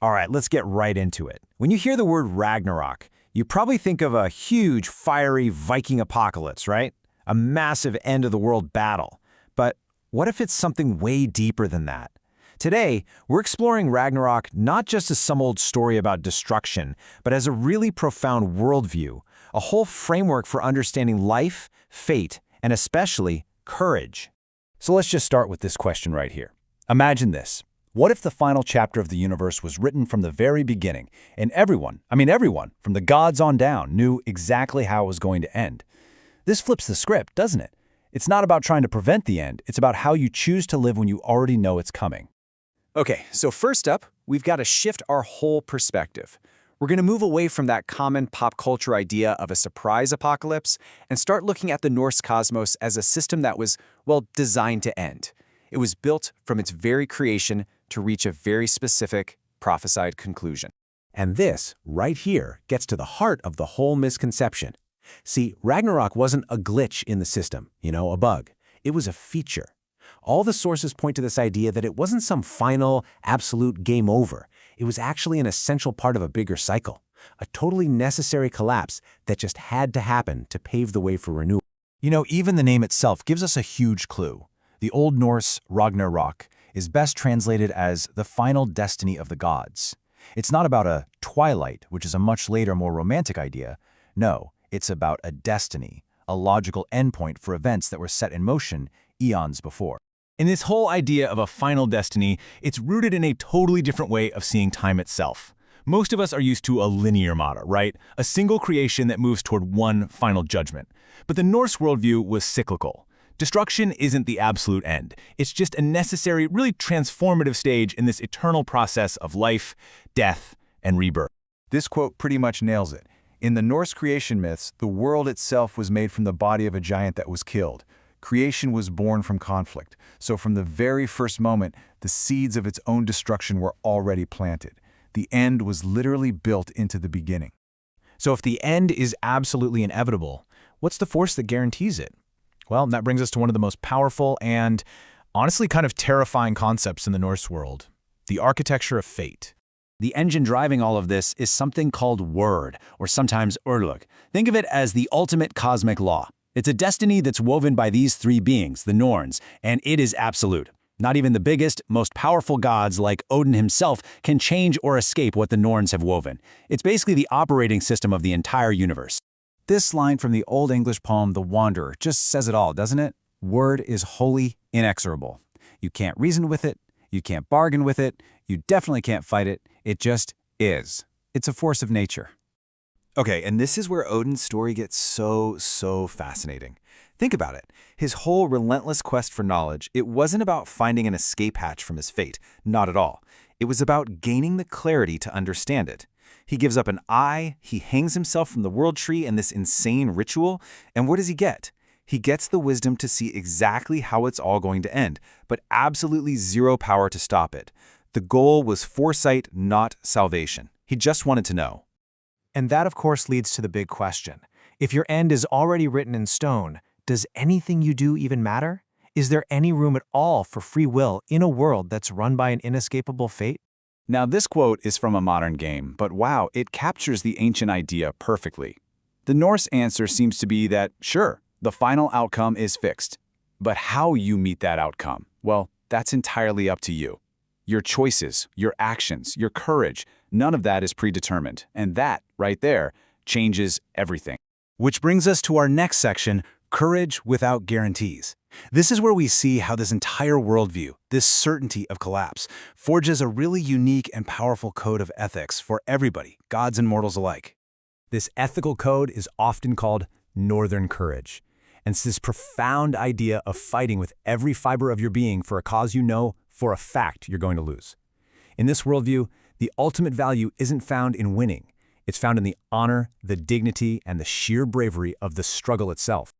All right, let's get right into it. When you hear the word Ragnarok, you probably think of a huge, fiery Viking apocalypse, right? A massive end-of-the-world battle. But what if it's something way deeper than that? Today, we're exploring Ragnarok not just as some old story about destruction, but as a really profound worldview, a whole framework for understanding life, fate, and especially courage. So let's just start with this question right here. Imagine this. What if the final chapter of the universe was written from the very beginning, and everyone, from the gods on down, knew exactly how it was going to end? This flips the script, doesn't it? It's not about trying to prevent the end, it's about how you choose to live when you already know it's coming. Okay, so first up, we've got to shift our whole perspective. We're going to move away from that common pop culture idea of a surprise apocalypse and start looking at the Norse cosmos as a system that was, well, designed to end. It was built from its very creation to reach a very specific, prophesied conclusion. And this, right here, gets to the heart of the whole misconception. See, Ragnarok wasn't a glitch in the system, a bug. It was a feature. All the sources point to this idea that it wasn't some final, absolute game over. It was actually an essential part of a bigger cycle, a totally necessary collapse that just had to happen to pave the way for renewal. Even the name itself gives us a huge clue. The Old Norse Ragnarok is best translated as the final destiny of the gods. It's not about a twilight, which is a much later, more romantic idea. No, it's about a destiny, a logical endpoint for events that were set in motion eons before. In this whole idea of a final destiny, it's rooted in a totally different way of seeing time itself. Most of us are used to a linear model, right? A single creation that moves toward one final judgment. But the Norse worldview was cyclical. Destruction isn't the absolute end. It's just a necessary, really transformative stage in this eternal process of life, death, and rebirth. This quote pretty much nails it. In the Norse creation myths, the world itself was made from the body of a giant that was killed. Creation was born from conflict, so from the very first moment, the seeds of its own destruction were already planted. The end was literally built into the beginning. So if the end is absolutely inevitable, what's the force that guarantees it? Well, that brings us to one of the most powerful and honestly kind of terrifying concepts in the Norse world, the architecture of fate. The engine driving all of this is something called word, or sometimes urlug. Think of it as the ultimate cosmic law. It's a destiny that's woven by these three beings, the Norns, and it is absolute. Not even the biggest, most powerful gods like Odin himself can change or escape what the Norns have woven. It's basically the operating system of the entire universe. This line from the Old English poem The Wanderer just says it all, doesn't it? Word is wholly inexorable. You can't reason with it, you can't bargain with it, you definitely can't fight it, it just is. It's a force of nature. Okay, and this is where Odin's story gets so fascinating. Think about it. His whole relentless quest for knowledge, it wasn't about finding an escape hatch from his fate. Not at all. It was about gaining the clarity to understand it. He gives up an eye, he hangs himself from the world tree in this insane ritual, and what does he get? He gets the wisdom to see exactly how it's all going to end, but absolutely zero power to stop it. The goal was foresight, not salvation. He just wanted to know. And that, of course, leads to the big question. If your end is already written in stone, does anything you do even matter? Is there any room at all for free will in a world that's run by an inescapable fate? Now, this quote is from a modern game, but wow, it captures the ancient idea perfectly. The Norse answer seems to be that, sure, the final outcome is fixed. But how you meet that outcome, well, that's entirely up to you. Your choices, your actions, your courage, none of that is predetermined. And that, right there, changes everything. Which brings us to our next section, courage without guarantees. This is where we see how this entire worldview, this certainty of collapse, forges a really unique and powerful code of ethics for everybody, gods and mortals alike. This ethical code is often called Northern courage. And it's this profound idea of fighting with every fiber of your being for a cause you know for a fact you're going to lose. In this worldview, the ultimate value isn't found in winning. It's found in the honor, the dignity, and the sheer bravery of the struggle itself.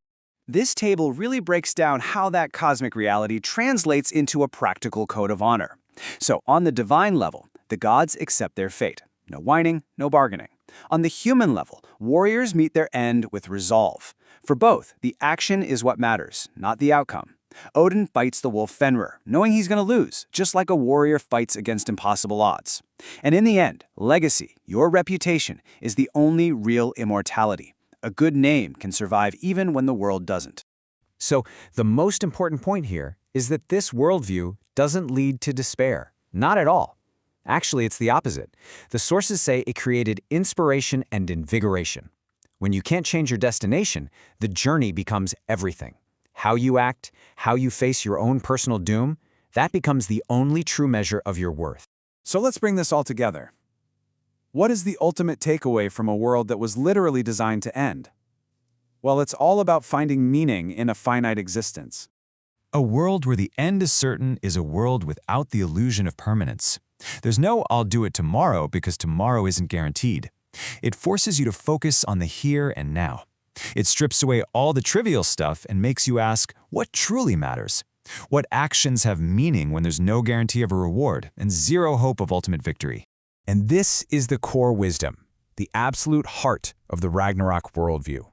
This table really breaks down how that cosmic reality translates into a practical code of honor. So on the divine level, the gods accept their fate. No whining, no bargaining. On the human level, warriors meet their end with resolve. For both, the action is what matters, not the outcome. Odin fights the wolf Fenrir, knowing he's going to lose, just like a warrior fights against impossible odds. And in the end, legacy, your reputation, is the only real immortality. A good name can survive even when the world doesn't. So the most important point here is that this worldview doesn't lead to despair. Not at all. Actually, it's the opposite. The sources say it created inspiration and invigoration. When you can't change your destination, the journey becomes everything. How you act, how you face your own personal doom, that becomes the only true measure of your worth. So let's bring this all together. What is the ultimate takeaway from a world that was literally designed to end? Well, it's all about finding meaning in a finite existence. A world where the end is certain is a world without the illusion of permanence. There's no "I'll do it tomorrow" because tomorrow isn't guaranteed. It forces you to focus on the here and now. It strips away all the trivial stuff and makes you ask, what truly matters? What actions have meaning when there's no guarantee of a reward and zero hope of ultimate victory? And this is the core wisdom, the absolute heart of the Ragnarok worldview.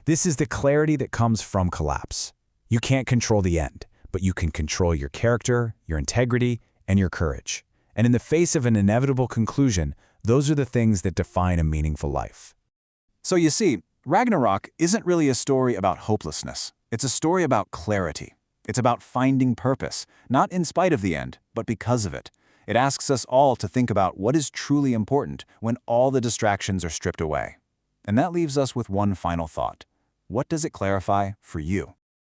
This is the clarity that comes from collapse. You can't control the end, but you can control your character, your integrity, and your courage. And in the face of an inevitable conclusion, those are the things that define a meaningful life. So you see, Ragnarok isn't really a story about hopelessness. It's a story about clarity. It's about finding purpose, not in spite of the end, but because of it. It asks us all to think about what is truly important when all the distractions are stripped away. And that leaves us with one final thought. What does it clarify for you?